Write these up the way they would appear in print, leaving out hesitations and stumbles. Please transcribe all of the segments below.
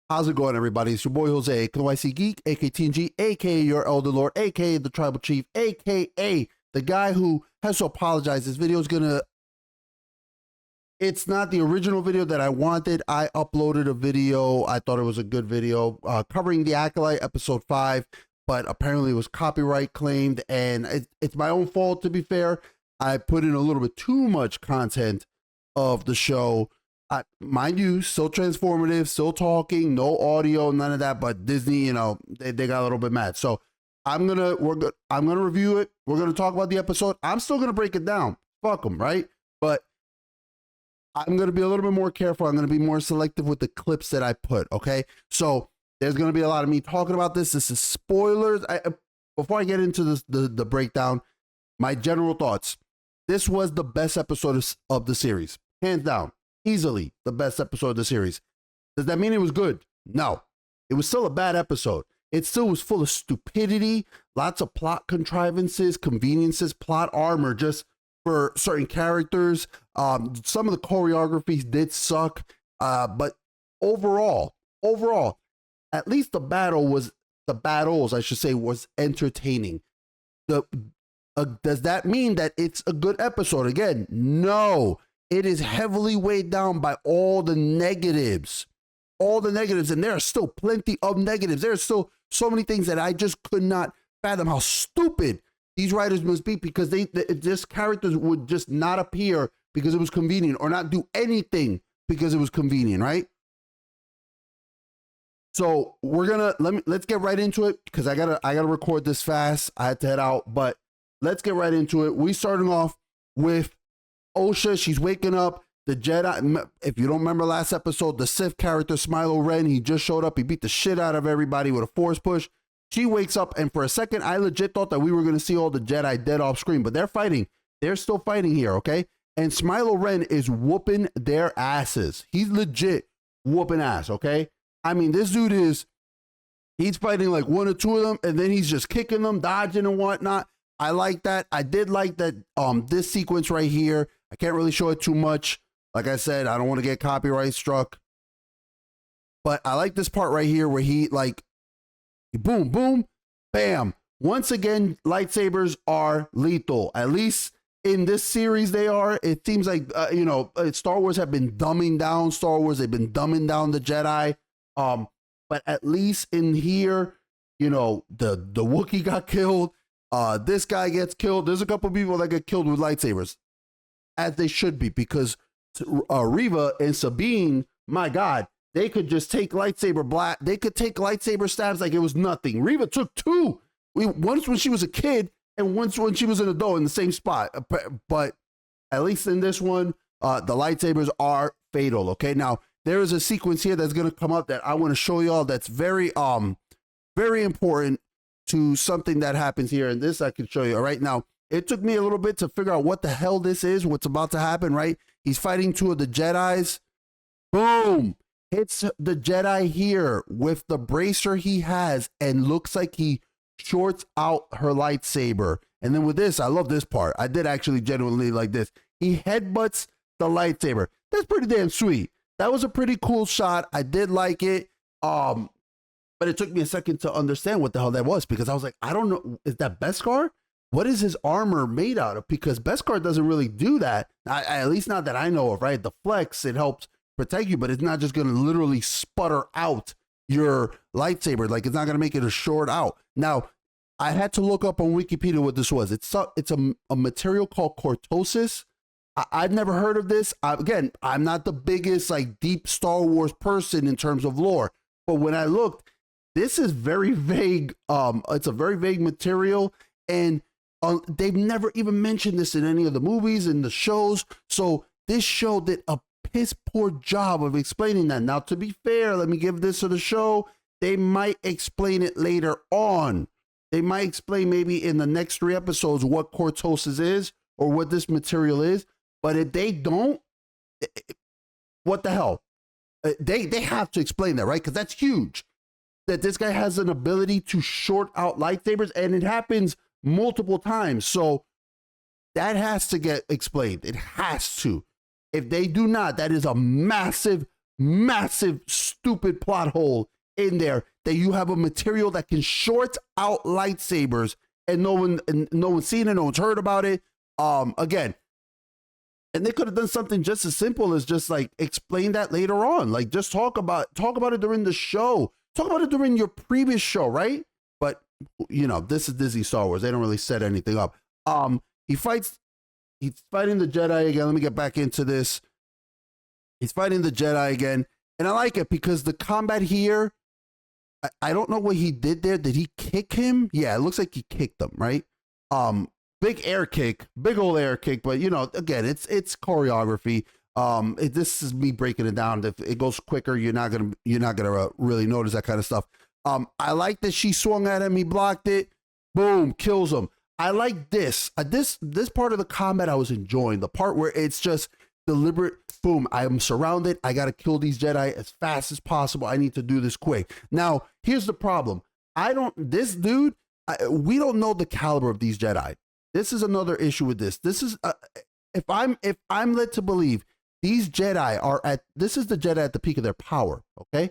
How's it going, everybody? It's your boy Jose, TheNYCGeek, aka TNG, aka your Elder Lord, aka the Tribal Chief, aka the guy who has to apologize. This video is gonna. It's not the original video that I wanted. I uploaded a video. I thought it was a good video covering the Acolyte episode 5, but apparently it was copyright claimed, and it's my own fault. To be fair, I put in a little bit too much content of the show. Mind you, still transformative, still talking, no audio, none of that. But Disney, you know, they got a little bit mad. So I'm gonna review it. We're gonna talk about the episode. I'm still gonna break it down. Fuck them, right? But I'm gonna be a little bit more careful. I'm gonna be more selective with the clips that I put. Okay, so there's gonna be a lot of me talking about this. This is spoilers. Before I get into this, the breakdown, my general thoughts. This was the best episode of the series, hands down. Easily the best episode of the series. Does that mean it was good? No. It was still a bad episode. It still was full of stupidity, lots of plot contrivances, conveniences, plot armor just for certain characters. Some of the choreographies did suck, but overall, at least the battles, I should say, was entertaining. Does that mean that it's a good episode? Again, no. It is heavily weighed down by all the negatives, and there are still plenty of negatives. There are still so many things that I just could not fathom how stupid these writers must be, because this characters would just not appear because it was convenient, or not do anything because it was convenient, right? So let's get right into it, because I gotta record this fast. I had to head out, but let's get right into it. We starting off with Osha. She's waking up. The Jedi, if you don't remember last episode, the Sith character Smilo Ren, he just showed up. He beat the shit out of everybody with a force push. She wakes up, and for a second, I legit thought that we were going to see all the Jedi dead off screen, but they're fighting. They're still fighting here, okay? And Smilo Ren is whooping their asses. He's legit whooping ass, okay? I mean, this dude he's fighting like one or two of them, and then he's just kicking them, dodging and whatnot. I like that. I did like that. This sequence right here, I can't really show it too much. Like I said, I don't want to get copyright struck. But I like this part right here where he boom, boom, bam. Once again, lightsabers are lethal. At least in this series they are. It seems like, Star Wars have been dumbing down Star Wars. They've been dumbing down the Jedi. But at least in here, the Wookiee got killed. This guy gets killed. There's a couple people that get killed with lightsabers, as they should be, because Reva and Sabine, my God, they could just take they could take lightsaber stabs like it was nothing. Reva took two. Once when she was a kid, and once when she was an adult in the same spot. But at least in this one, the lightsabers are fatal. Okay, now there is a sequence here that's gonna come up that I want to show y'all. That's very important to something that happens here, and this I can show you. All right, now it took me a little bit to figure out what the hell this is, what's about to happen, right? He's fighting two of the Jedis. Boom! Hits the Jedi here with the bracer he has, and looks like he shorts out her lightsaber. And then with this, I love this part. I did actually genuinely like this. He headbutts the lightsaber. That's pretty damn sweet. That was a pretty cool shot. I did like it. But it took me a second to understand what the hell that was, because I was like, I don't know. Is that Beskar? What is his armor made out of? Because Beskar doesn't really do that. At least not that I know of, right? The flex, it helps protect you, but it's not just going to literally sputter out your lightsaber. Like, it's not going to make it a short out. Now, I had to look up on Wikipedia what this was. It's a material called cortosis. I've never heard of this. Again, I'm not the biggest, deep Star Wars person in terms of lore. But when I looked, this is very vague. It's a very vague material, and they've never even mentioned this in any of the movies and the shows. So this show did a piss poor job of explaining that. Now, to be fair, let me give this to the show. They might explain it later on. They might explain maybe in the next 3 episodes what cortosis is, or what this material is. But if they don't, what the hell? They have to explain that, right? Because that's huge. That this guy has an ability to short out lightsabers, and it happens multiple times. So that has to get explained. It has to. If they do not, that is a massive massive, stupid plot hole in there that you have a material that can short out lightsabers and no one's seen it, no one's heard about it. Again, and they could have done something just as simple as just like explain that later on. Like just talk about it during the show. Talk about it during your previous show, right? But you know, this is Disney Star Wars. They don't really set anything up. He's fighting the Jedi again. Let me get back into this. He's fighting the Jedi again. And I like it because the combat here, I don't know what he did there. Did he kick him? Yeah, it looks like he kicked him, right? Big air kick, big old air kick. But you know, again, it's choreography. This is me breaking it down. If it goes quicker, you're not gonna really notice that kind of stuff. I like that she swung at him. He blocked it. Boom, kills him. I like this. This part of the combat I was enjoying. The part where it's just deliberate. Boom, I am surrounded. I got to kill these Jedi as fast as possible. I need to do this quick. Now, here's the problem. This dude, we don't know the caliber of these Jedi. This is another issue with this. This is, if I'm led to believe these Jedi this is the Jedi at the peak of their power, okay?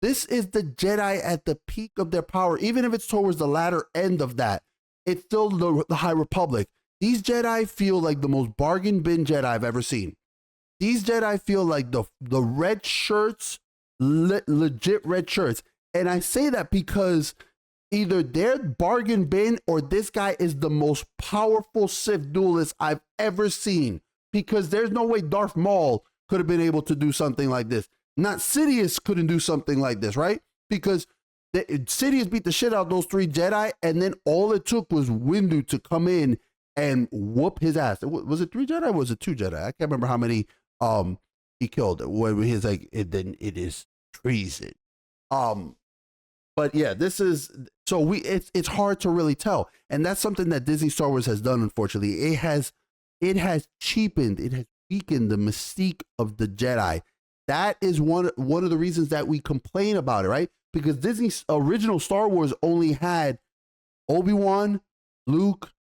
This is the Jedi at the peak of their power. Even if it's towards the latter end of that, it's still the High Republic. These Jedi feel like the most bargain bin Jedi I've ever seen. These Jedi feel like the red shirts, legit red shirts. And I say that because either they're bargain bin or this guy is the most powerful Sith duelist I've ever seen. Because there's no way Darth Maul could have been able to do something like this. Not Sidious couldn't do something like this, right? Because Sidious beat the shit out of those 3 Jedi, and then all it took was Windu to come in and whoop his ass. Was it 3 Jedi or was it 2 Jedi? I can't remember how many he killed. When he's like, it is treason. But yeah, this is it's hard to really tell, and that's something that Disney Star Wars has done. Unfortunately, it has cheapened, it has weakened the mystique of the Jedi. That is one of the reasons that we complain about it, right? Because Disney's original Star Wars only had Obi-Wan, Luke,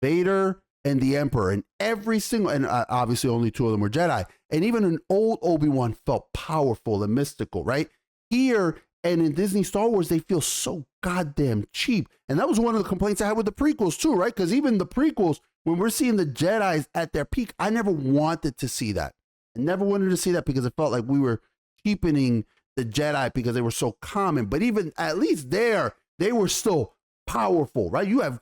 Vader, and the Emperor, and every single, and obviously only 2 of them were Jedi, and even an old Obi-Wan felt powerful and mystical, right? Here and in Disney Star Wars, they feel so goddamn cheap, and that was one of the complaints I had with the prequels too, right? Because even the prequels, when we're seeing the Jedis at their peak, I never wanted to see that. I never wanted to see that because it felt like we were cheapening the Jedi because they were so common. But even at least there, they were still powerful, right? You have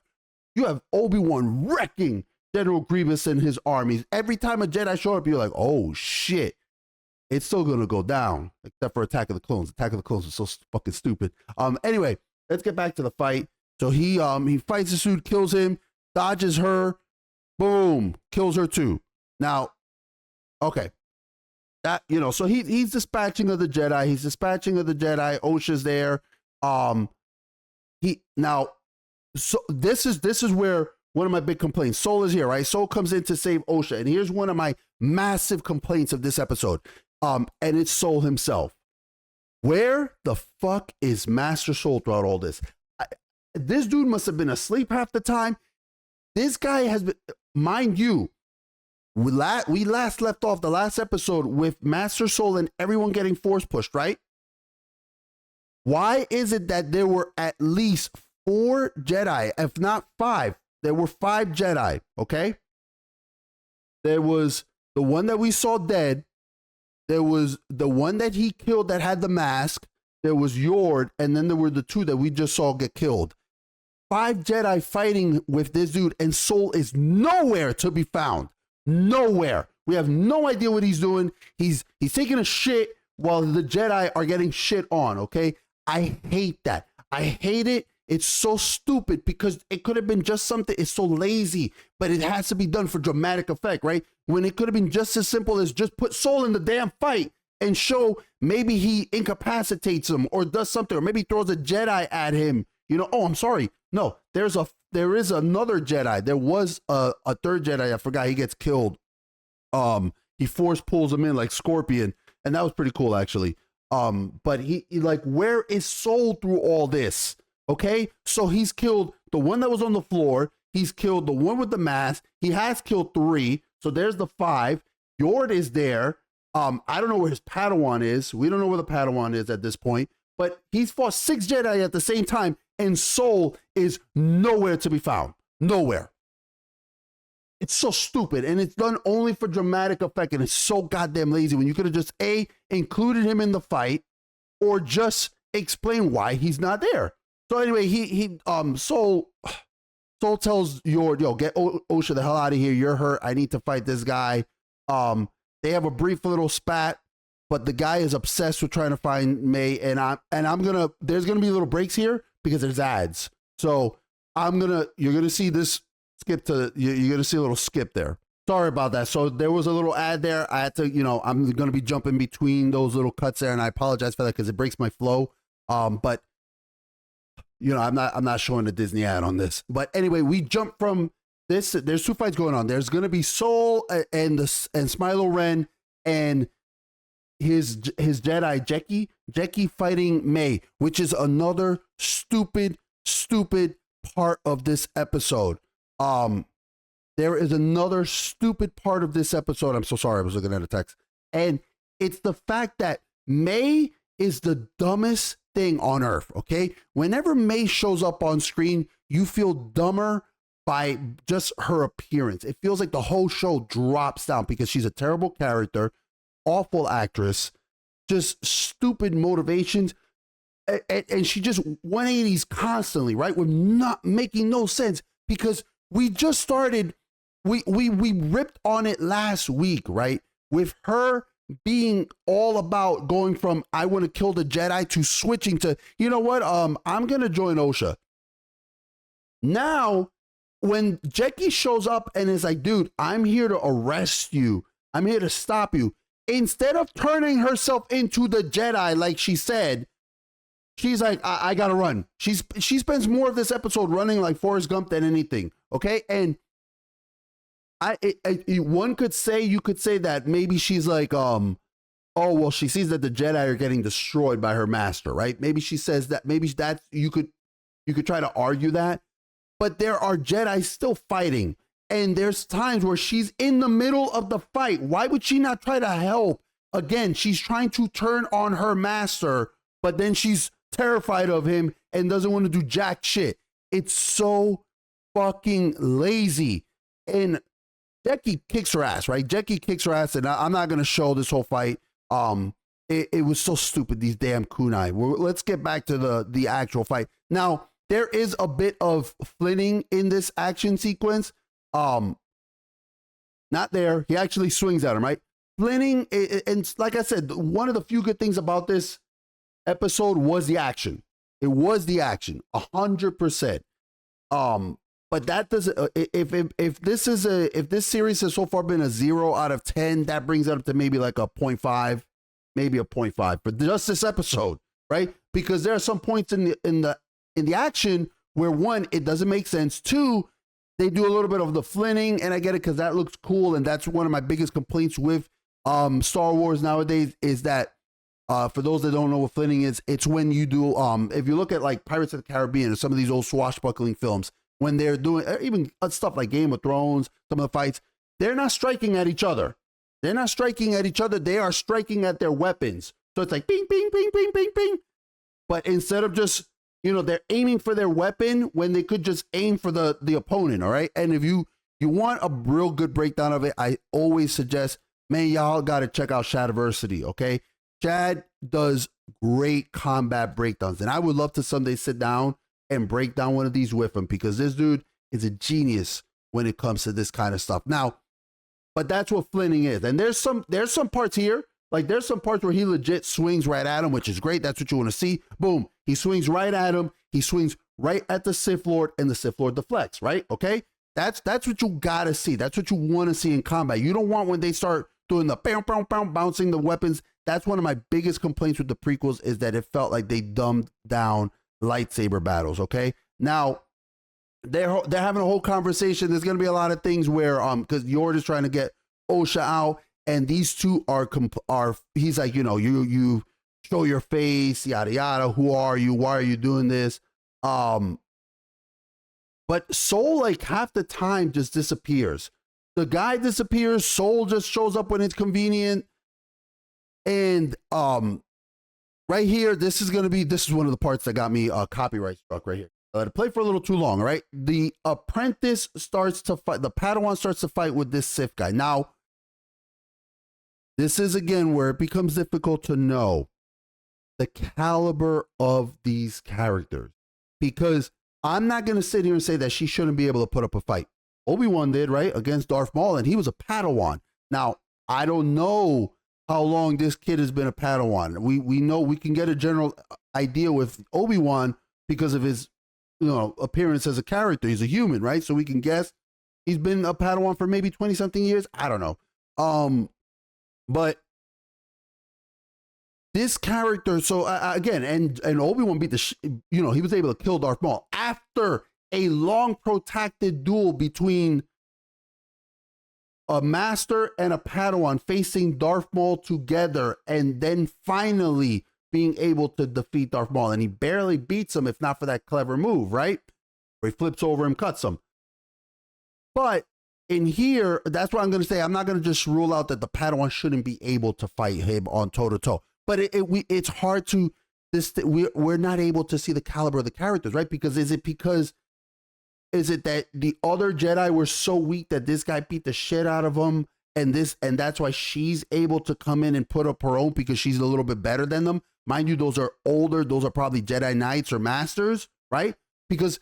Obi-Wan wrecking General Grievous and his armies. Every time a Jedi showed up, you're like, oh shit, it's still gonna go down. Except for Attack of the Clones. Attack of the Clones is so fucking stupid. Anyway, let's get back to the fight. So he fights the suit, kills him, dodges her, boom, kills her too. Now, okay. That, you know, so he's dispatching of the Jedi. Osha's there. So this is where one of my big complaints. Soul is here, right? Soul comes in to save Osha, and here's one of my massive complaints of this episode. And it's Soul himself. Where the fuck is Master Soul throughout all this? This dude must have been asleep half the time. This guy has been, mind you. We last left off the last episode with Master Soul and everyone getting force pushed, right? Why is it that there were at least 4 Jedi, if not 5? There were 5 Jedi, okay? There was the one that we saw dead. There was the one that he killed that had the mask. There was Yord, and then there were the 2 that we just saw get killed. 5 Jedi fighting with this dude, and Soul is nowhere to be found. Nowhere. We have no idea what he's doing. He's taking a shit while the Jedi are getting shit on, okay? I hate that. I hate it. It's so stupid because it could have been just something. It's so lazy, but it has to be done for dramatic effect, right? When it could have been just as simple as just put Soul in the damn fight and show maybe he incapacitates him or does something, or maybe throws a Jedi at him. You know, oh, I'm sorry. No, there is another Jedi. There was a 3rd Jedi. I forgot. He gets killed. He force pulls him in like Scorpion, and that was pretty cool actually. But he like, where is Soul through all this? Okay, so he's killed the one that was on the floor. He's killed the one with the mask. He has killed 3. So there's the 5. Yord is there. I don't know where his Padawan is. We don't know where the Padawan is at this point, but he's fought 6 Jedi at the same time, and Soul is nowhere to be found. Nowhere. It's so stupid, and it's done only for dramatic effect, and it's so goddamn lazy when you could have just included him in the fight, or just explain why he's not there. So anyway, Soul tells Yord, yo, get Osha the hell out of here. You're hurt. I need to fight this guy. They have a brief little spat, but the guy is obsessed with trying to find May, and there's gonna be little breaks here because there's ads. So you're gonna see this you're gonna see a little skip there. Sorry about that. So there was a little ad there. I had to, I'm gonna be jumping between those little cuts there, and I apologize for that because it breaks my flow. But I'm not showing a Disney ad on this. But anyway, we jump from this. There's 2 fights going on. There's gonna be Soul and Smilo Ren and his Jedi Jeki fighting May, which is another stupid part of this episode. There is another stupid part of this episode. I'm so sorry. I was looking at a text. And it's the fact that May is the dumbest thing on earth, okay? Whenever May shows up on screen, you feel dumber by just her appearance. It feels like the whole show drops down because she's a terrible character, awful actress, just stupid motivations. And she just 180s constantly, right? With not making no sense because we just started, we ripped on it last week, right? With her being all about going from I want to kill the Jedi to switching to, you know what? I'm gonna join Osha. Now, when Jeki shows up and is like, dude, I'm here to arrest you. I'm here to stop you. Instead of turning herself into the Jedi, like she said, she's like, I gotta run. She spends more of this episode running like Forrest Gump than anything. Okay, and you could say that maybe she's like, oh well, she sees that the Jedi are getting destroyed by her master, right? Maybe she says that. Maybe that's you could try to argue that, but there are Jedi still fighting, and there's times where she's in the middle of the fight. Why would she not try to help? Again, she's trying to turn on her master, but then she's terrified of him and doesn't want to do jack shit. It's so fucking lazy. And Jeki kicks her ass, right? Jeki kicks her ass, and I'm not going to show this whole fight. It was so stupid, these damn kunai. Let's get back to the actual fight. Now, there is a bit of flitting in this action sequence. Not there. He actually swings at him, right? Flitting, and like I said, one of the few good things about this episode was the action. It was the action, 100%. But that doesn't. If this series has so far been a 0 out of 10, that brings it up to maybe like a 0.5, maybe a 0.5 for just this episode, right? Because there are some points in the action where, one, it doesn't make sense. Two, they do a little bit of the flitting, and I get it because that looks cool, and that's one of my biggest complaints with Star Wars nowadays is that. For those that don't know what flitting is, it's when you do, if you look at like Pirates of the Caribbean or some of these old swashbuckling films, when they're doing even stuff like Game of Thrones, some of the fights, they're not striking at each other. They're not striking at each other. They are striking at their weapons. So it's like bing, bing, bing, bing, bing, bing. But instead of just, they're aiming for their weapon when they could just aim for the opponent. All right. And if you want a real good breakdown of it, I always suggest, man, y'all got to check out Shadiversity. Okay. Chad does great combat breakdowns, and I would love to someday sit down and break down one of these with him because this dude is a genius when it comes to this kind of stuff. Now, but that's what flitting is, and there's some parts here, like there's some parts where he legit swings right at him, which is great. That's what you want to see. Boom, he swings right at him. He swings right at the Sith Lord, and the Sith Lord deflects. Right? Okay, that's what you gotta see. That's what you want to see in combat. You don't want when they start doing the bam, bam, bam, bouncing the weapons. That's one of my biggest complaints with the prequels is that it felt like they dumbed down lightsaber battles. Okay, now they're having a whole conversation. There's gonna be a lot of things where because Yord is trying to get Osha out, and these two are he's like, you show your face, yada yada. Who are you? Why are you doing this? But Soul like half the time just disappears. The guy disappears. Soul just shows up when it's convenient. And right here, this is one of the parts that got me copyright struck right here. I let it play for a little too long, all right? The apprentice starts to fight, the Padawan starts to fight with this Sith guy. Now, this is again where it becomes difficult to know the caliber of these characters, because I'm not going to sit here and say that she shouldn't be able to put up a fight. Obi-Wan did, right, against Darth Maul, and he was a Padawan. Now, I don't know how long this kid has been a Padawan. We know, we can get a general idea with Obi-Wan because of his, appearance as a character. He's a human, right? So we can guess he's been a Padawan for maybe 20 something years. I don't know. But this character, so again, and Obi-Wan beat he was able to kill Darth Maul after a long protracted duel between a master and a Padawan facing Darth Maul together, and then finally being able to defeat Darth Maul. And he barely beats him if not for that clever move, right? Where he flips over and cuts him. But in here, that's what I'm going to say. I'm not going to just rule out that the Padawan shouldn't be able to fight him on toe-to-toe. But it's hard to, we're not able to see the caliber of the characters, right? Because is it that the other Jedi were so weak that this guy beat the shit out of them, and that's why she's able to come in and put up her own because she's a little bit better than them? Mind you, those are older. Those are probably Jedi Knights or Masters, right? Because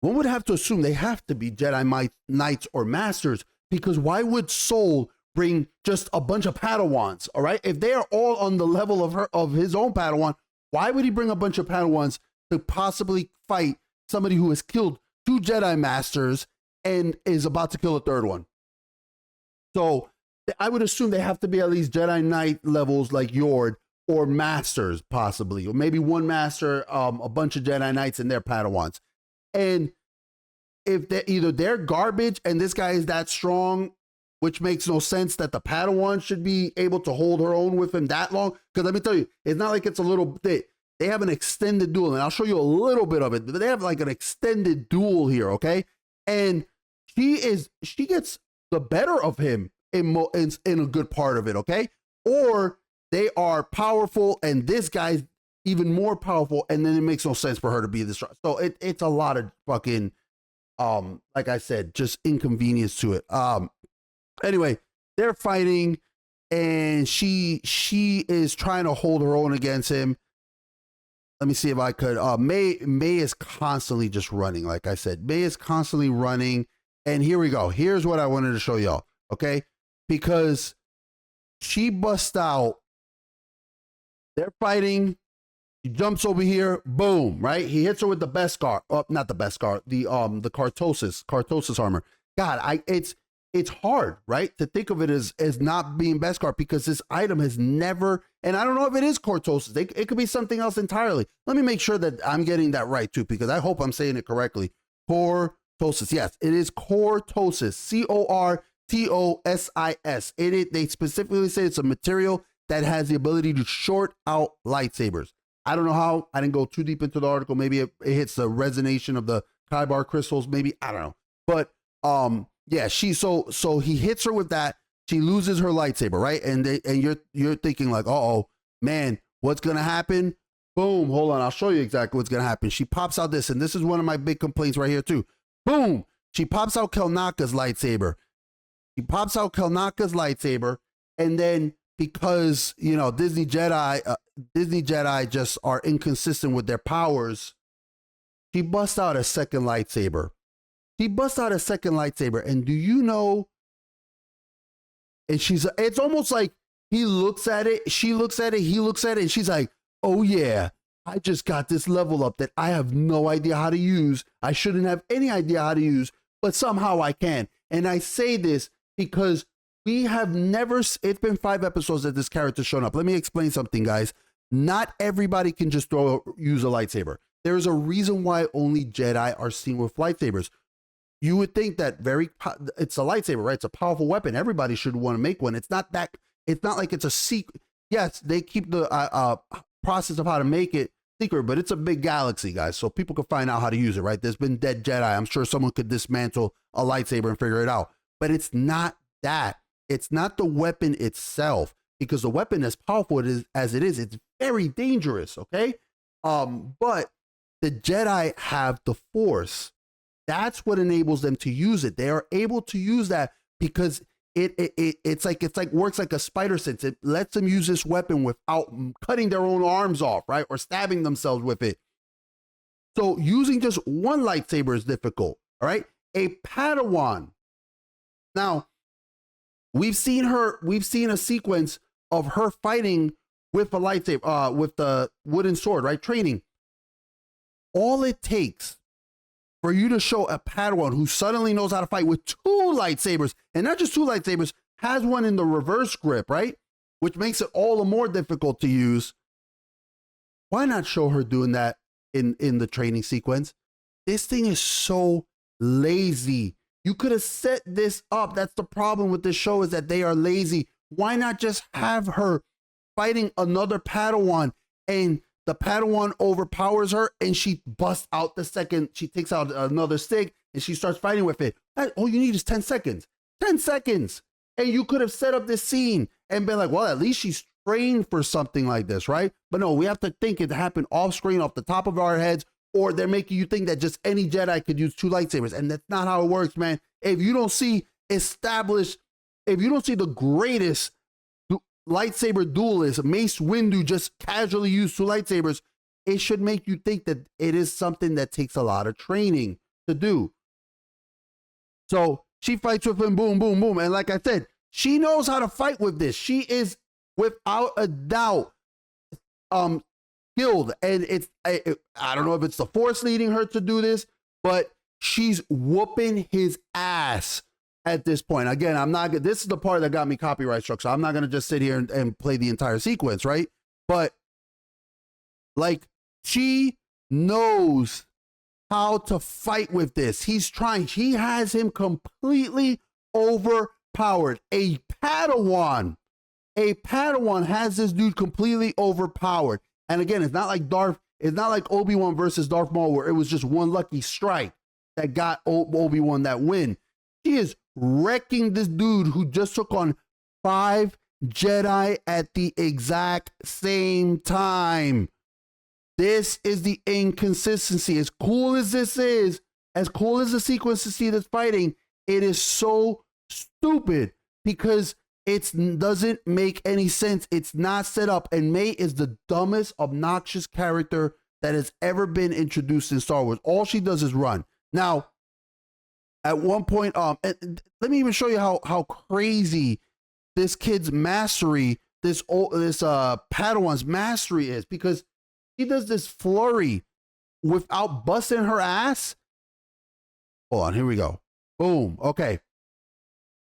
one would have to assume they have to be Jedi Knights or Masters, because why would Soul bring just a bunch of Padawans, all right? If they are all on the level of his own Padawan, why would he bring a bunch of Padawans to possibly fight somebody who has killed 2 Jedi Masters and is about to kill a 3rd one? So I would assume they have to be at least Jedi Knight levels like Yord, or Masters possibly, or maybe one Master, a bunch of Jedi Knights and their Padawans. And if they're garbage and this guy is that strong, which makes no sense that the Padawan should be able to hold her own with him that long. Because let me tell you, it's not like it's a little bit. They have an extended duel, and I'll show you a little bit of it. But they have like an extended duel here, okay? And she gets the better of him in a good part of it, okay? Or they are powerful, and this guy's even more powerful, and then it makes no sense for her to be this strong. So it's a lot of fucking, like I said, just inconvenience to it. Anyway, they're fighting, and she is trying to hold her own against him. Let me see if I could. May is constantly just running. Like I said, May is constantly running. And here we go. Here's what I wanted to show y'all. Okay, because she busts out. They're fighting. He jumps over here. Boom! Right? He hits her with the Beskar. Oh, not the Beskar. The Cartosis armor. God, it's hard, right, to think of it as not being Beskar, because this item has never, and I don't know if it is Cortosis. It could be something else entirely. Let me make sure that I'm getting that right too, because I hope I'm saying it correctly. Cortosis. Yes, it is Cortosis. Cortosis. They specifically say it's a material that has the ability to short out lightsabers. I don't know how. I didn't go too deep into the article. Maybe it hits the resonation of the Kyber crystals. Maybe, I don't know. But yeah, so he hits her with that. She loses her lightsaber, right? And you're thinking like, oh man, what's gonna happen? Boom! Hold on, I'll show you exactly what's gonna happen. She pops out this, and this is one of my big complaints right here too. Boom! She pops out Kelnaka's lightsaber. And then because Disney Jedi just are inconsistent with their powers, she busts out a second lightsaber. And do you know? And it's almost like he looks at it, she looks at it, he looks at it, and she's like, oh yeah, I just got this level up that I have no idea how to use. I shouldn't have any idea how to use, but somehow I can. And I say this because we have never, it's been 5 episodes that this character's shown up. Let me explain something, guys. Not everybody can just use a lightsaber. There's a reason why only Jedi are seen with lightsabers. You would think that it's a lightsaber, right? It's a powerful weapon. Everybody should want to make one. It's not like it's a secret. Yes, they keep the process of how to make it secret, but it's a big galaxy, guys. So people can find out how to use it, right? There's been dead Jedi. I'm sure someone could dismantle a lightsaber and figure it out. But it's not that. It's not the weapon itself. because the weapon, as powerful as it is, it's very dangerous. Okay, but the Jedi have the Force. That's what enables them to use it. They are able to use that because it's like works like a spider sense. It lets them use this weapon without cutting their own arms off, right, or stabbing themselves with it. So using just one lightsaber is difficult. All right, a Padawan. Now, we've seen a sequence of her fighting with a lightsaber, with the wooden sword, right? Training. All it takes for you to show a Padawan who suddenly knows how to fight with two lightsabers, and not just two lightsabers, has one in the reverse grip, right? Which makes it all the more difficult to use. Why not show her doing that in the training sequence? This thing is so lazy. You could have set this up. That's the problem with this show, is that they are lazy. Why not just have her fighting another Padawan, and the Padawan overpowers her and she busts out the second, she takes out another stick and she starts fighting with it. All you need is 10 seconds. 10 seconds. And you could have set up this scene and been like, well, at least she's trained for something like this, right? But no, we have to think it happened off screen, off the top of our heads, or they're making you think that just any Jedi could use two lightsabers. And that's not how it works, man. If you don't see the greatest lightsaber duelist, Mace Windu, just casually use two lightsabers, it should make you think that it is something that takes a lot of training to do. So she fights with him, boom, boom, boom. And like I said, she knows how to fight with this. She is without a doubt skilled. And I don't know if it's the Force leading her to do this, but she's whooping his ass at this point. Again, I'm not good. This is the part that got me copyright struck. So I'm not going to just sit here and play the entire sequence, right? But like, she knows how to fight with this. He's trying. He has him completely overpowered. A Padawan has this dude completely overpowered. And again, it's not like Obi-Wan versus Darth Maul, where it was just one lucky strike that got Obi-Wan that win. She is wrecking this dude who just took on 5 Jedi at the exact same time. This is the inconsistency. As cool as this is, as cool as the sequence to see this fighting, it is so stupid because it doesn't make any sense. It's not set up. And May is the dumbest, obnoxious character that has ever been introduced in Star Wars. All she does is run. Now, at one point, and let me even show you how crazy this kid's mastery, this Padawan's mastery is, because he does this flurry without busting her ass. Hold on, here we go. Boom. Okay,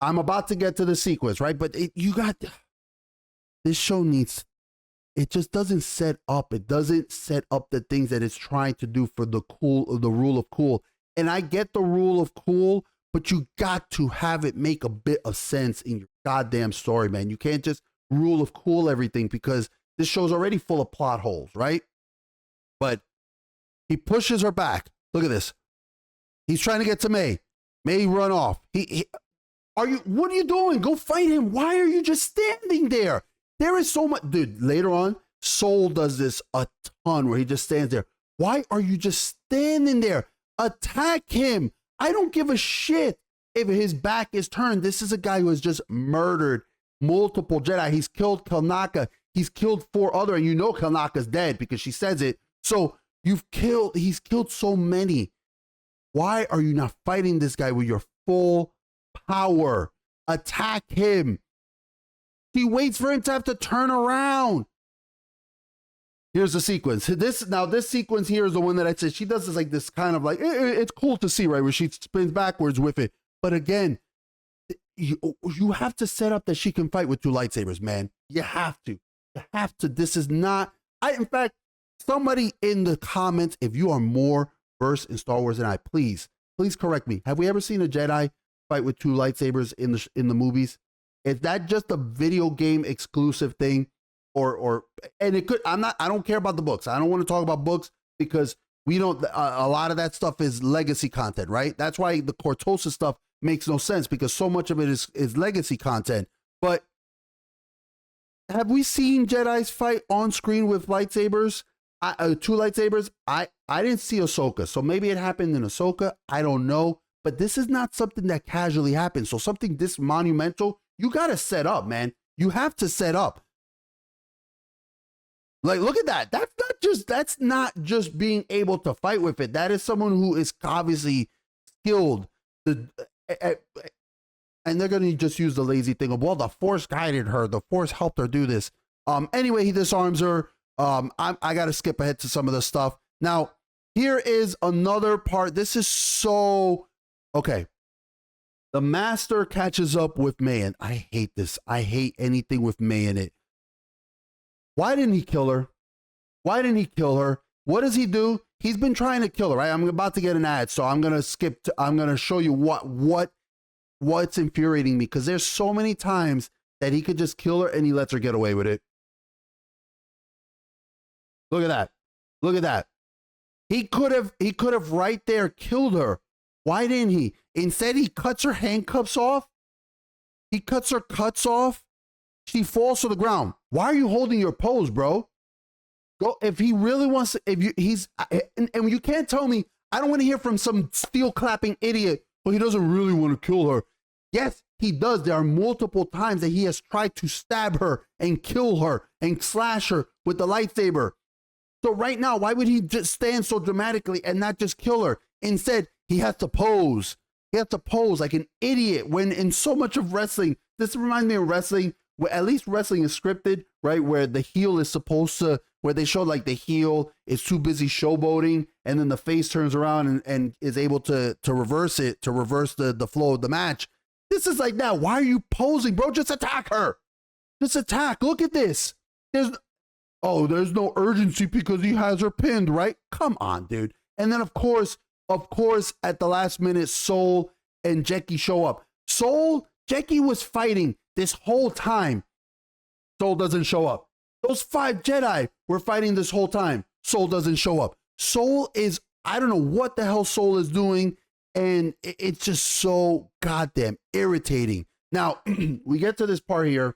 I'm about to get to the sequence, right? But this show needs. It just doesn't set up. It doesn't set up the things that it's trying to do for the rule of cool. And I get the rule of cool, but you got to have it make a bit of sense in your goddamn story, man. You can't just rule of cool everything, because this show's already full of plot holes, right? But he pushes her back. Look at this. He's trying to get to May. May run off. What are you doing? Go fight him. Why are you just standing there? There is so much, dude. Later on, Soul does this a ton where he just stands there. Why are you just standing there? Attack him. I don't give a shit if his back is turned. This is a guy who has just murdered multiple Jedi. He's killed Kelnaka. He's killed 4 other, and you know Kelnaka's dead because she says it. So he's killed so many. Why are you not fighting this guy with your full power? Attack him. He waits for him to have to turn around. Here's the sequence. This sequence here is the one that I said she does this kind of like, it's cool to see, right? Where she spins backwards with it. But again, you have to set up that she can fight with 2 lightsabers, man. You have to. You have to. This is not, in fact, somebody in the comments, if you are more versed in Star Wars than I, please correct me. Have we ever seen a Jedi fight with 2 lightsabers in the movies? Is that just a video game exclusive thing? And it could, I don't care about the books. I don't want to talk about books because we don't, a lot of that stuff is legacy content, right? That's why the Cortosa stuff makes no sense, because so much of it is legacy content. But have we seen Jedi's fight on screen with lightsabers? Two lightsabers? I didn't see Ahsoka, so maybe it happened in Ahsoka. I don't know. But this is not something that casually happens. So something this monumental, you got to set up, man. You have to set up. Like, look at that. That's not just being able to fight with it. That is someone who is obviously skilled. And they're going to just use the lazy thing of, well, the Force guided her. The Force helped her do this. Anyway, he disarms her. I got to skip ahead to some of the stuff. Now, here is another part. This is so... Okay. The Master catches up with May, and I hate this. I hate anything with May in it. Why didn't he kill her? Why didn't he kill her? What does he do? He's been trying to kill her, right? I'm about to get an ad, so I'm going to show you what's infuriating me, because there's so many times that he could just kill her and he lets her get away with it. Look at that. Look at that. He could have right there killed her. Why didn't he? Instead, he cuts her handcuffs off. He cuts her cuts off. She falls to the ground. Why are you holding your pose, bro? Go, if he really wants to, and you can't tell me, I don't want to hear from some steel clapping idiot, well, he doesn't really want to kill her. Yes, he does. There are multiple times that he has tried to stab her and kill her and slash her with the lightsaber. So right now, why would he just stand so dramatically and not just kill her? Instead, he has to pose. He has to pose like an idiot when in so much of wrestling, this reminds me of wrestling, where at least wrestling is scripted, right? Where the heel is supposed to, where they show like the heel is too busy showboating and then the face turns around and is able to reverse it, to reverse the flow of the match. This is like that. Why are you posing, bro? Just attack her. Just attack. Look at this. There's no urgency because he has her pinned, right? Come on, dude. And then of course, at the last minute, Soul and Jackie show up. Jackie was fighting this whole time. Soul doesn't show up. Those 5 Jedi were fighting this whole time. Soul doesn't show up. Soul is, I don't know what the hell Soul is doing, and it's just so goddamn irritating. Now, we get to this part here.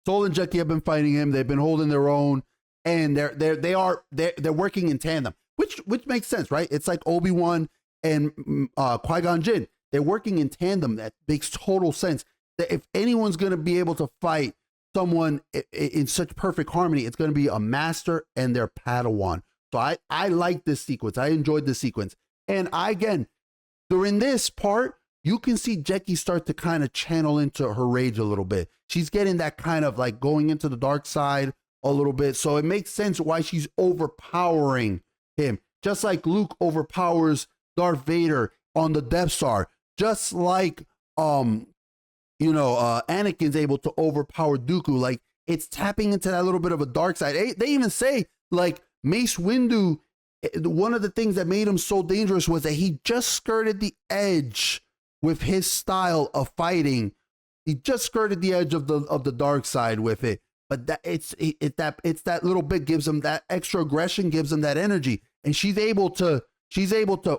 Soul and Jackie have been fighting him. They've been holding their own, and they're working in tandem, which makes sense, right? It's like Obi-Wan and Qui-Gon Jinn. They're working in tandem. That makes total sense. That if anyone's going to be able to fight someone in such perfect harmony, it's going to be a master and their Padawan. So I like this sequence. I enjoyed this sequence. And again, during this part, you can see Jackie start to kind of channel into her rage a little bit. She's getting that kind of like going into the dark side a little bit. So it makes sense why she's overpowering him. Just like Luke overpowers Darth Vader on the Death Star. Just like, Anakin's able to overpower Dooku. Like, it's tapping into that little bit of a dark side. They even say, like, Mace Windu, one of the things that made him so dangerous was that he just skirted the edge with his style of fighting. He just skirted the edge of the dark side with it. But that it's that little bit gives him that extra aggression, gives him that energy, and she's able to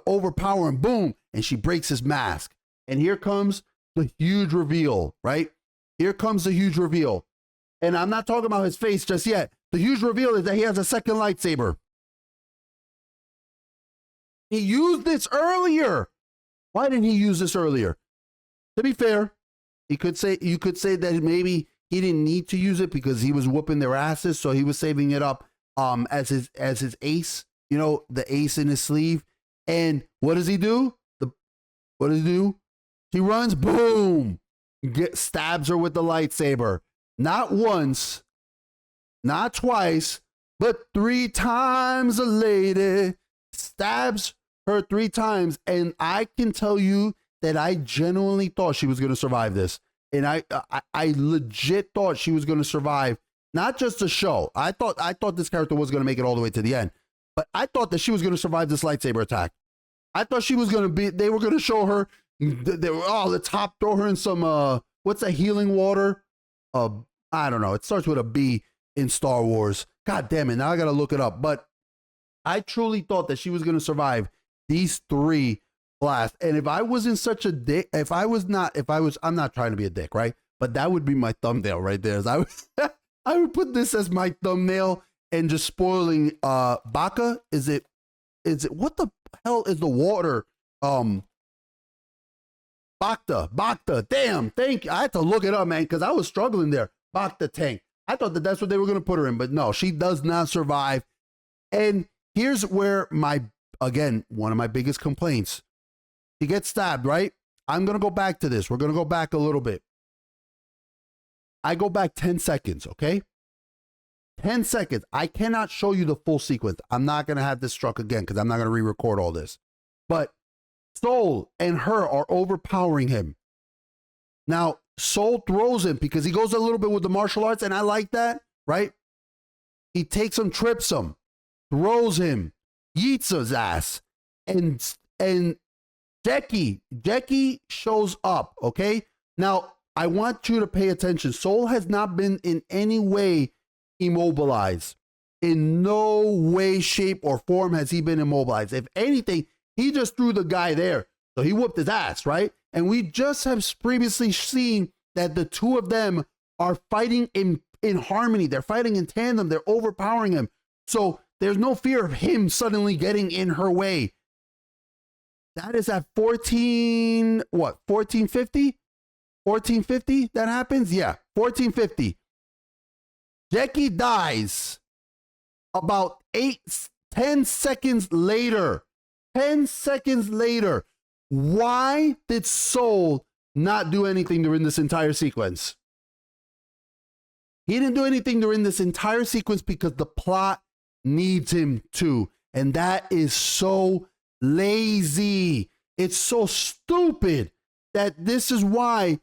overpower him. Boom, and she breaks his mask. And here comes the huge reveal, right? Here comes the huge reveal. And I'm not talking about his face just yet. The huge reveal is that he has a second lightsaber. He used this earlier. Why didn't he use this earlier? To be fair, you could say that maybe he didn't need to use it because he was whooping their asses, so he was saving it up as his ace, the ace in his sleeve. And what does he do? He runs, boom, stabs her with the lightsaber. Not once, not twice, but 3 times a lady. Stabs her 3 times. And I can tell you that I genuinely thought she was going to survive this. And I legit thought she was going to survive, not just the show. I thought this character was going to make it all the way to the end, but I thought that she was going to survive this lightsaber attack. I thought she was going to they were going to show her, let's throw her in some, what's that healing water? I don't know. It starts with a B in Star Wars. God damn it. Now I got to look it up. But I truly thought that she was going to survive these 3 blasts. And if I wasn't such a dick, I'm not trying to be a dick, right? but that would be my thumbnail right there. I would, I would put this as my thumbnail and just spoiling Baka. Is it what the hell is the water? Bacta. Damn, thank you. I had to look it up, man, because I was struggling there. Bacta tank. I thought that that's what they were going to put her in, but no, she does not survive. And here's where one of my biggest complaints. She gets stabbed, right? I'm going to go back to this. We're going to go back a little bit. I go back 10 seconds, okay? 10 seconds. I cannot show you the full sequence. I'm not going to have this struck again because I'm not going to re-record all this. But Soul and her are overpowering him. Now, Soul throws him because he goes a little bit with the martial arts, and I like that, right? He takes him, trips him, throws him, yeets his ass, and Jackie shows up, okay? Now, I want you to pay attention. Soul has not been in any way immobilized. In no way, shape, or form has he been immobilized. If anything, he just threw the guy there. So he whooped his ass, right? And we just have previously seen that the two of them are fighting in harmony. They're fighting in tandem. They're overpowering him. So there's no fear of him suddenly getting in her way. That is at 1450? 1450 that happens? Yeah, 1450. Jackie dies about 10 seconds later. 10 seconds later. Why did Soul not do anything during this entire sequence? He didn't do anything during this entire sequence because the plot needs him to. And that is so lazy. It's so stupid that this is why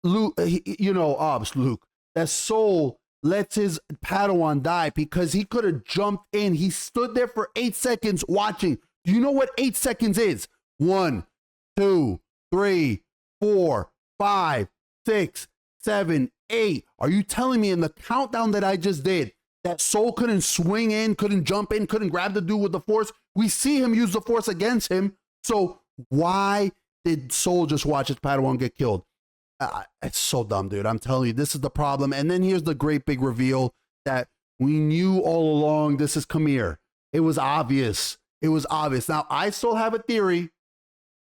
Luke, that Soul lets his Padawan die because he could have jumped in. He stood there for 8 seconds watching. Do you know what 8 seconds is? 1, 2, 3, 4, 5, 6, 7, 8. Are you telling me in the countdown that I just did that Soul couldn't swing in, couldn't jump in, couldn't grab the dude with the Force? We see him use the Force against him. So why did Soul just watch his Padawan get killed? It's so dumb, dude. I'm telling you, this is the problem. And then here's the great big reveal that we knew all along. This is Khmer. It was obvious. It was obvious. Now, I still have a theory.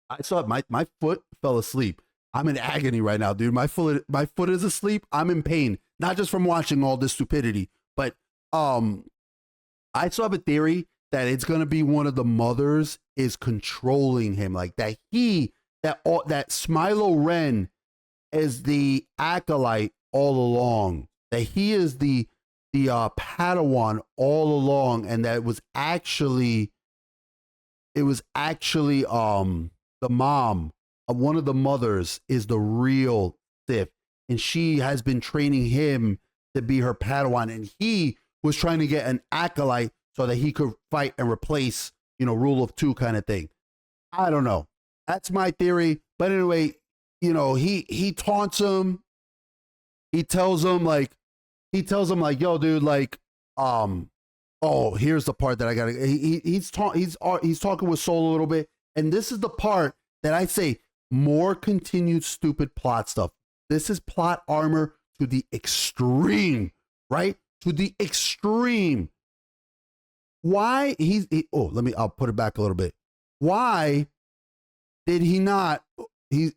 I saw my foot fell asleep. I'm in agony right now, dude. My foot is asleep. I'm in pain, not just from watching all this stupidity, but I still have a theory that it's gonna be one of the mothers is controlling him, like that. That Smilo Ren is the Acolyte all along. That he is the Padawan all along, and that it was actually the mom of one of the mothers is the real Sith, and she has been training him to be her Padawan, and he was trying to get an Acolyte so that he could fight and replace, rule of two kind of thing. I don't know. That's my theory. But anyway, he taunts him. He tells him like, yo, dude, like, oh, here's the part that I gotta. He's talking with Soul a little bit, and this is the part that I say more continued stupid plot stuff. This is plot armor to the extreme, right? To the extreme. Why I'll put it back a little bit. Why did he not? He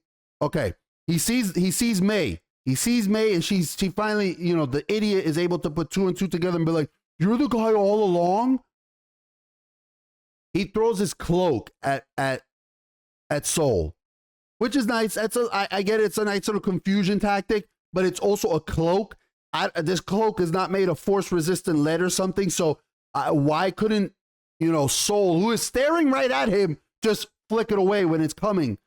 sees May. He sees May, and she finally, the idiot is able to put two and two together and be like, "You're the guy all along." He throws his cloak at Soul, which is nice. I get it. It's a nice sort of confusion tactic, but it's also a cloak. This cloak is not made of force resistant lead or something. So why couldn't Soul, who is staring right at him, just flick it away when it's coming?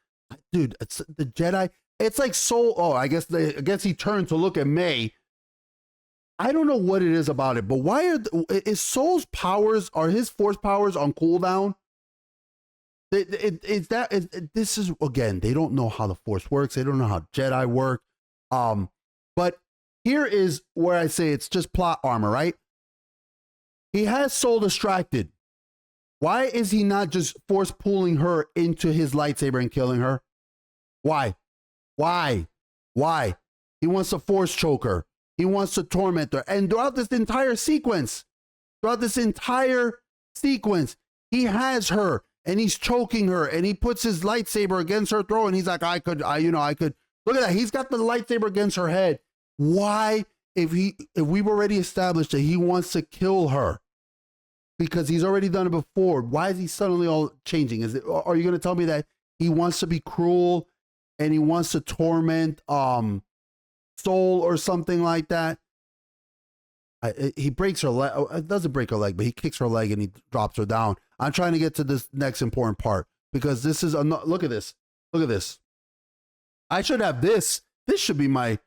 Dude, it's the Jedi. It's like Soul. Oh, I guess he turned to look at May. I don't know what it is about it, but why is Soul's powers, are his force powers on cooldown? This is, again, they don't know how the Force works. They don't know how Jedi work. But here is where I say it's just plot armor, right? He has Soul distracted. Why is he not just force pulling her into his lightsaber and killing her? Why? He wants to force choke her. He wants to torment her. And throughout this entire sequence, he has her and he's choking her and he puts his lightsaber against her throat and he's like, I could. Look at that. He's got the lightsaber against her head. Why? If we've already established that he wants to kill her because he's already done it before, why is he suddenly all changing? Are you going to tell me that he wants to be cruel and he wants to torment Soul or something like that? He breaks her leg. It doesn't break her leg, but he kicks her leg and he drops her down. I'm trying to get to this next important part because this is look at this. Look at this. I should have this. This should be my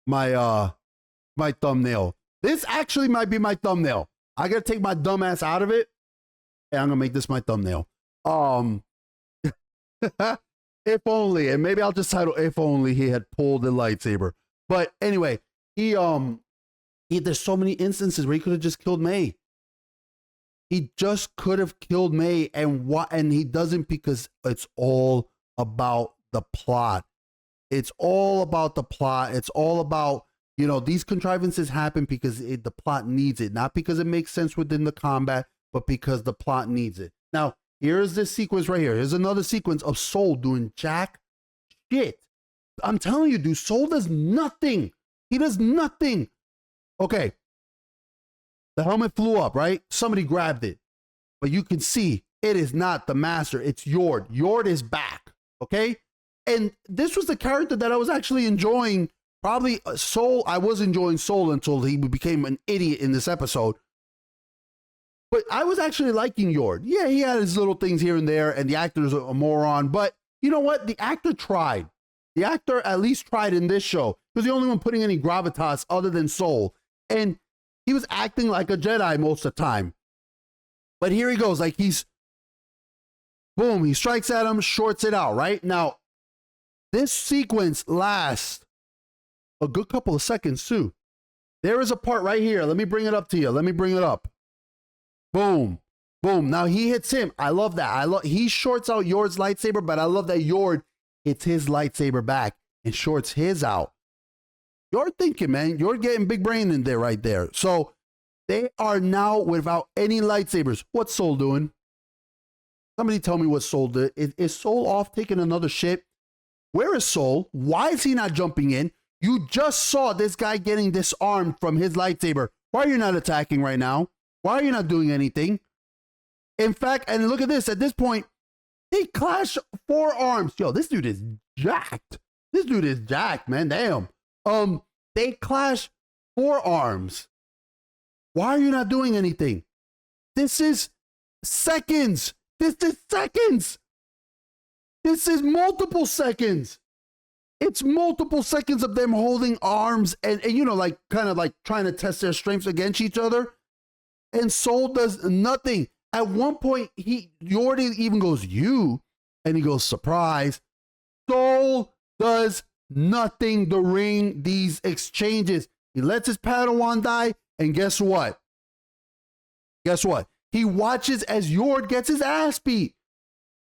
thumbnail. This actually might be my thumbnail. I gotta take my dumb ass out of it, and I'm gonna make this my thumbnail. If only, and maybe I'll just title "If Only He Had Pulled the Lightsaber." But anyway, there's so many instances where he could have just killed May. He just could have killed May, and he doesn't because it's all about the plot. It's all about the plot. It's all about, these contrivances happen because the plot needs it, not because it makes sense within the combat, but because the plot needs it. Now, here's this sequence right here. Here's another sequence of Soul doing jack shit. I'm telling you, dude, Soul does nothing. He does nothing. Okay. The helmet flew up, right? Somebody grabbed it. But you can see it is not the master. It's Yord. Yord is back. Okay. And this was the character that I was actually enjoying. Probably Soul. I was enjoying Soul until he became an idiot in this episode. But I was actually liking Yord. Yeah, he had his little things here and there, and the actor's a moron. But you know what? The actor tried. The actor at least tried in this show. He was the only one putting any gravitas other than Soul. And he was acting like a Jedi most of the time. But here he goes, like boom, he strikes at him, shorts it out, right? Now, this sequence lasts a good couple of seconds too. There is a part right here. Let me bring it up to you. Let me bring it up. Boom. Boom. Now he hits him. I love that. He shorts out Yord's lightsaber, but I love that Yord hits his lightsaber back and shorts his out. You're thinking, man. You're getting big brain in there right there. So they are now without any lightsabers. What's Soul doing? Somebody tell me what Soul did. Is Soul off taking another shit? Where is Soul? Why is he not jumping in? You just saw this guy getting disarmed from his lightsaber. Why are you not attacking right now? Why are you not doing anything? In fact, and look at this. At this point, they clash forearms. Yo, this dude is jacked. This dude is jacked, man. Damn. They clash forearms. Why are you not doing anything? This is seconds. This is seconds. This is multiple seconds. It's multiple seconds of them holding arms and like kind of like trying to test their strengths against each other. And Soul does nothing. At one point, Yordi even goes, you, and he goes, surprise. Soul does nothing during these exchanges. He lets his Padawan die, and guess what? Guess what? He watches as Yord gets his ass beat.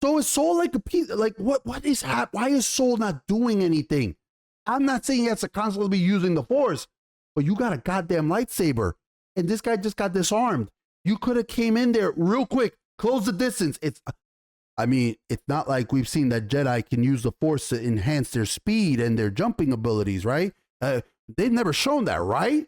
So is Soul like a piece? Like what is happening? Why is Soul not doing anything? I'm not saying he has to constantly be using the Force, but you got a goddamn lightsaber, and this guy just got disarmed. You could have came in there real quick, close the distance. It's not like we've seen that Jedi can use the Force to enhance their speed and their jumping abilities, right? They've never shown that, right?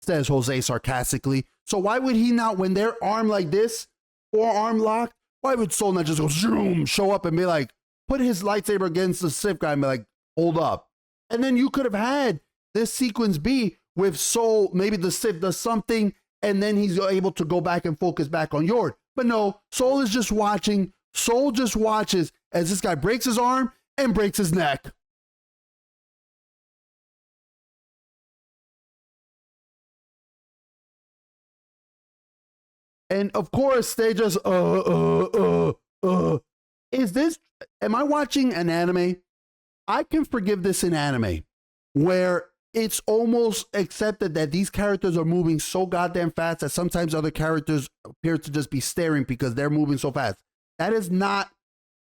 Says Jose sarcastically. So why would he not, when they're armed like this, forearm locked, why would Soul not just go zoom, show up and be like, put his lightsaber against the Sith guy and be like, hold up. And then you could have had this sequence be with Soul, maybe the Sith does something, and then he's able to go back and focus back on Yord. But no, Soul is just watching. Soul just watches as this guy breaks his arm and breaks his neck. And of course, they just, am I watching an anime? I can forgive this in anime, where it's almost accepted that these characters are moving so goddamn fast that sometimes other characters appear to just be staring because they're moving so fast. That is not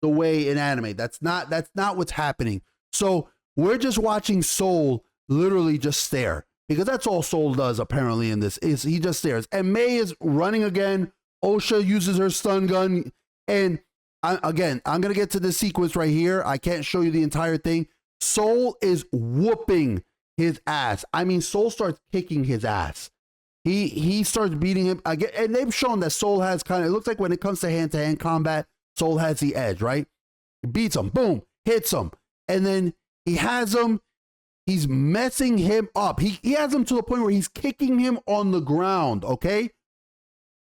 the way in anime. That's not what's happening. So we're just watching Soul literally just stare, because that's all Soul does apparently in this, is he just stares. And May is running again. Osha uses her stun gun, and I'm gonna get to this sequence right here. I can't show you the entire thing. Soul is whooping his ass. I mean, Soul starts kicking his ass. He starts beating him again, and they've shown that Soul has kind of, it looks like when it comes to hand combat, Soul has the edge, right? He beats him, boom, hits him, and then he has him. He's messing him up. He has him to the point where he's kicking him on the ground, okay?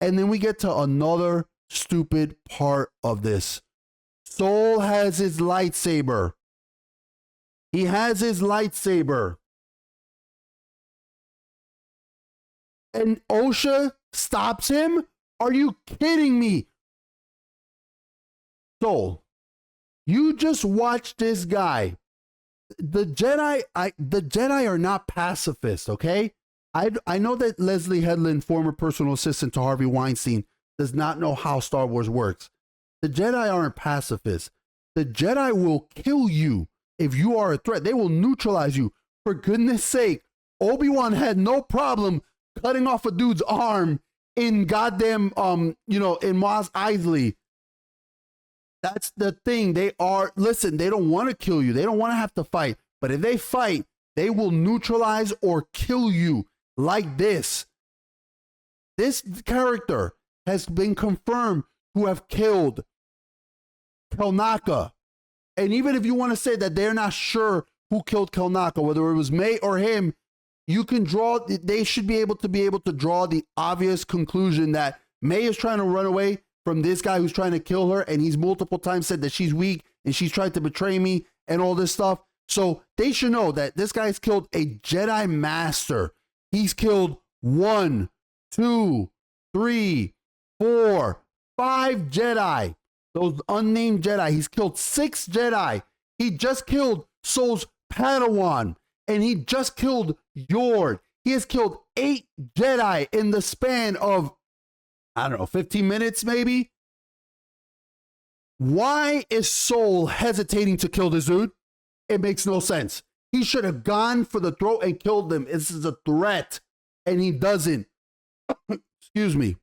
And then we get to another stupid part of this. Soul has his lightsaber. He has his lightsaber. And Osha stops him? Are you kidding me? Soul, you just watched this guy. The Jedi are not pacifists, okay? I know that Leslie Headland, former personal assistant to Harvey Weinstein, does not know how Star Wars works. The Jedi aren't pacifists. The Jedi will kill you if you are a threat. They will neutralize you. For goodness sake, Obi-Wan had no problem cutting off a dude's arm in goddamn, in Mos Eisley. That's the thing. They don't want to kill you. They don't want to have to fight. But if they fight, they will neutralize or kill you like this. This character has been confirmed to have killed Kelnaka. And even if you want to say that they're not sure who killed Kelnaka, whether it was May or him, they should be able to draw the obvious conclusion that May is trying to run away from this guy who's trying to kill her, and he's multiple times said that she's weak and she's tried to betray me and all this stuff. So they should know that this guy's killed a Jedi Master. He's killed 1, 2, 3, 4, 5 Jedi. Those unnamed Jedi. He's killed 6 Jedi. He just killed Soul's Padawan, and he just killed Yord. He has killed 8 Jedi in the span of, 15 minutes maybe? Why is Soul hesitating to kill this dude? It makes no sense. He should have gone for the throat and killed them. This is a threat, and he doesn't. Excuse me.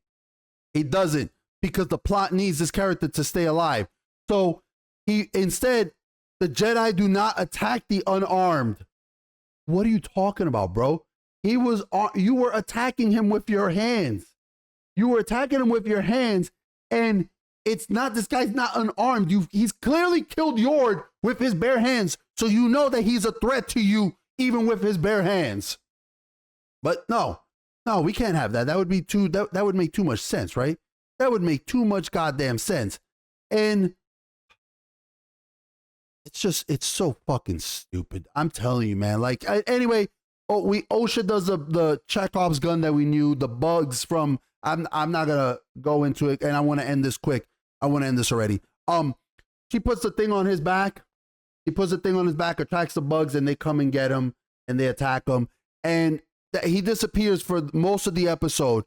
He doesn't, because the plot needs this character to stay alive. So instead, the Jedi do not attack the unarmed. What are you talking about, bro? You were attacking him with your hands. You were attacking him with your hands, and this guy's not unarmed. He's clearly killed Yord with his bare hands, so you know that he's a threat to you even with his bare hands. But no, we can't have that. That would be that would make too much sense, right? That would make too much goddamn sense. And it's so fucking stupid. I'm telling you, man. Like, anyway, Osha does the Chekhov's gun that we knew, the bugs from, I'm not gonna go into it, and I want to end this quick. I want to end this already. She puts the thing on his back. He puts the thing on his back, attracts the bugs, and they come and get him, and they attack him. And he disappears for most of the episode.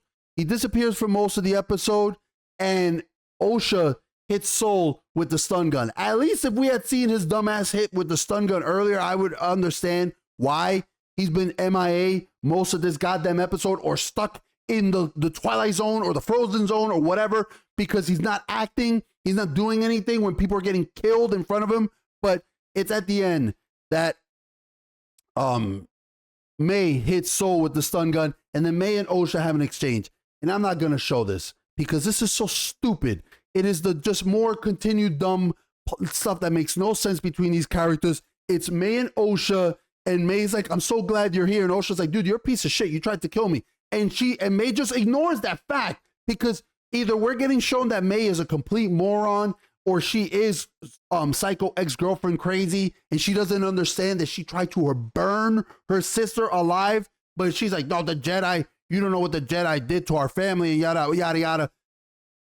And Osha hits Soul with the stun gun. At least if we had seen his dumbass hit with the stun gun earlier, I would understand why he's been MIA most of this goddamn episode, or stuck in the Twilight Zone or the Frozen Zone or whatever, because he's not acting, he's not doing anything when people are getting killed in front of him. But it's at the end that May hits Soul with the stun gun, and then May and Osha have an exchange. And I'm not gonna show this because this is so stupid. It is the just more continued dumb stuff that makes no sense between these characters. It's May and Osha, and May's like, I'm so glad you're here. And Osha's like, dude, you're a piece of shit. You tried to kill me. And May just ignores that fact, because either we're getting shown that May is a complete moron, or she is psycho ex-girlfriend crazy, and she doesn't understand that she tried to burn her sister alive. But she's like, no, the Jedi, you don't know what the Jedi did to our family, and yada, yada, yada.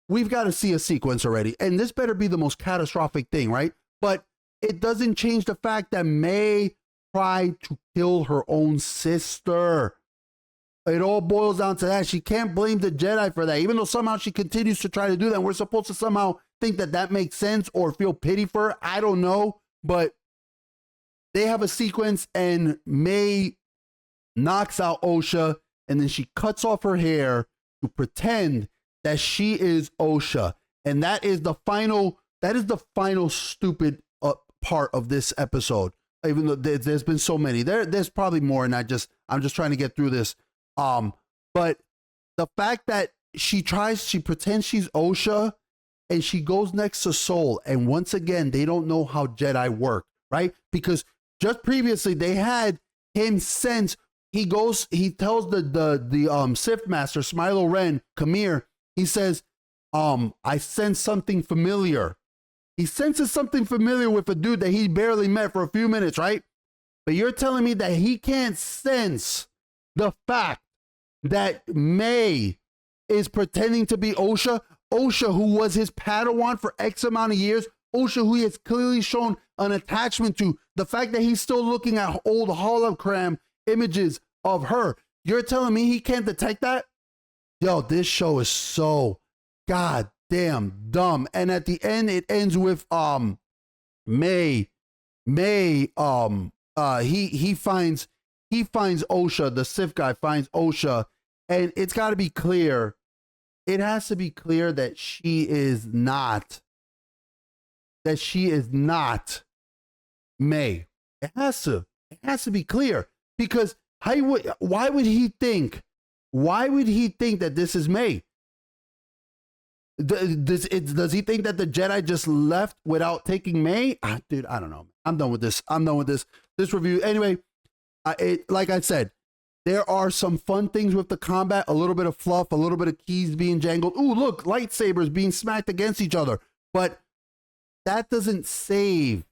We've got to see a sequence already. And this better be the most catastrophic thing, right? But it doesn't change the fact that May tried to kill her own sister. It all boils down to that. She can't blame the Jedi for that, even though somehow she continues to try to do that. And we're supposed to somehow think that that makes sense or feel pity for her. I don't know. But they have a sequence, and May knocks out Osha, and then she cuts off her hair to pretend that she is Osha. And that is the final stupid part of this episode. Even though there's been so many, there's probably more, and I'm just trying to get through this. But the fact that she pretends she's Osha, and she goes next to Soul, and once again they don't know how Jedi work, right? Because just previously they had him sense. He tells the Sith Master Smilo Ren, come here. He says, I sense something familiar. He senses something familiar with a dude that he barely met for a few minutes, right? But you're telling me that he can't sense the fact that May is pretending to be Osha? Osha, who was his Padawan for X amount of years. Osha, who he has clearly shown an attachment to. The fact that he's still looking at old hologram images of her. You're telling me he can't detect that? Yo, this show is so goddamn dumb. And at the end, it ends with May he finds Osha, the Sith guy finds Osha, and it's got to be clear. It has to be clear that she is not May. It has to be clear, because why would he think that this is May? Does he think that the Jedi just left without taking May? Dude, I don't know. I'm done with this. This review. Anyway, like I said, there are some fun things with the combat, a little bit of fluff, a little bit of keys being jangled. Ooh, look, lightsabers being smacked against each other. But that doesn't save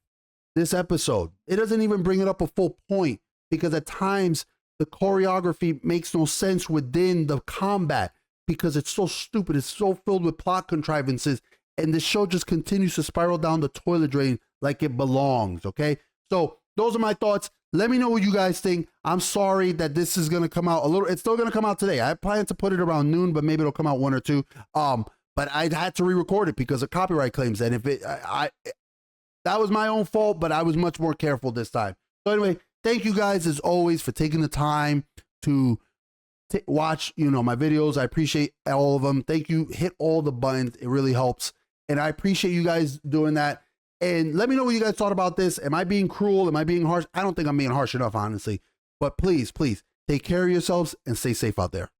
this episode. It doesn't even bring it up a full point, because at times the choreography makes no sense within the combat, because it's so stupid. It's so filled with plot contrivances, and the show just continues to spiral down the toilet drain like it belongs, okay? So those are my thoughts. Let me know what you guys think. I'm sorry that this is going to come out it's still going to come out today. I plan to put it around noon, but maybe it'll come out 1 or 2. But I had to re-record it because of copyright claims. And if that was my own fault, but I was much more careful this time. So anyway, thank you guys as always for taking the time to watch, my videos. I appreciate all of them. Thank you. Hit all the buttons. It really helps. And I appreciate you guys doing that. And let me know what you guys thought about this. Am I being cruel? Am I being harsh? I don't think I'm being harsh enough, honestly. But please, please take care of yourselves and stay safe out there.